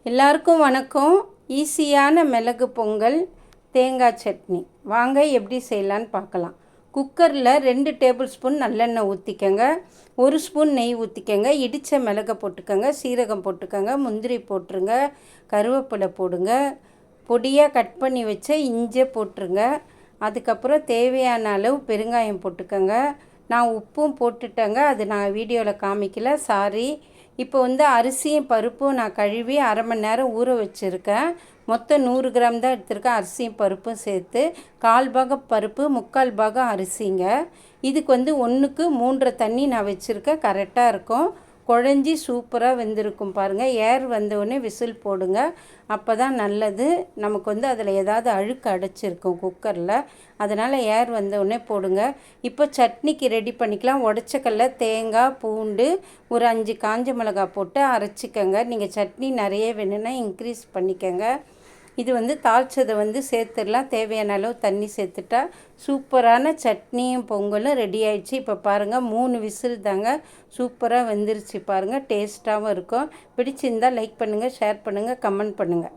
எல்லாருக்கும் வணக்கம். ஈஸியான மிளகு பொங்கல் தேங்காய் சட்னி வாங்க எப்படி செய்யலான்னு பார்க்கலாம். குக்கரில் 2 டேபிள் ஸ்பூன் நல்லெண்ணெய் ஊற்றிக்கங்க, 1 ஸ்பூன் நெய் ஊற்றிக்கங்க, இடித்த மிளகை போட்டுக்கோங்க, சீரகம் போட்டுக்கோங்க, முந்திரி போட்டுருங்க, கருவேப்பிலை போடுங்க, பொடியாக கட் பண்ணி வச்ச இஞ்சி போட்டுருங்க. அதுக்கப்புறம் தேவையான அளவு பெருங்காயம் போட்டுக்கோங்க. நான் உப்பும் போட்டுட்டேங்க, அது நான் வீடியோவில் காமிக்கல, சாரி. இப்போ அரிசியும் பருப்பும் நான் கழுவி அரை மணி நேரம் ஊற வச்சுருக்கேன். மொத்தம் 100 கிராம் தான் எடுத்திருக்கேன். அரிசியும் பருப்பும் சேர்த்து 1/4 பாகம் பருப்பு 3/4 பாகம் அரிசிங்க. இதுக்கு 1க்கு 3 தண்ணி நான் வச்சுருக்கேன், கரெக்டாக இருக்கும். குழஞ்சி சூப்பராக வெந்திருக்கும் பாருங்கள். ஏர் வந்தவுடனே விசில் போடுங்க, அப்போ தான் நல்லது. நமக்கு அதில் ஏதாவது அழுக்கு அடைச்சிருக்கும் குக்கரில், அதனால் ஏர் வந்தவுடனே போடுங்க. இப்போ சட்னிக்கு ரெடி பண்ணிக்கலாம். உடச்சக்கல்ல, தேங்காய், பூண்டு, ஒரு 5 காஞ்ச மிளகாய் போட்டு அரைச்சிக்கங்க. நீங்கள் சட்னி நிறைய வேணும்னா இன்க்ரீஸ் பண்ணிக்கங்க. இது தாளிச்சதை சேர்த்துடலாம். தேவையான அளவு தண்ணி சேர்த்துட்டா சூப்பரான சட்னியும் பொங்கலும் ரெடி ஆயிடுச்சு. இப்போ பாருங்கள், 3 விசில் தாங்க, சூப்பராக வெந்துருச்சு பாருங்கள். டேஸ்ட்டாகவும் இருக்கும். பிடிச்சிருந்தால் லைக் பண்ணுங்கள், ஷேர் பண்ணுங்கள், கமெண்ட் பண்ணுங்கள்.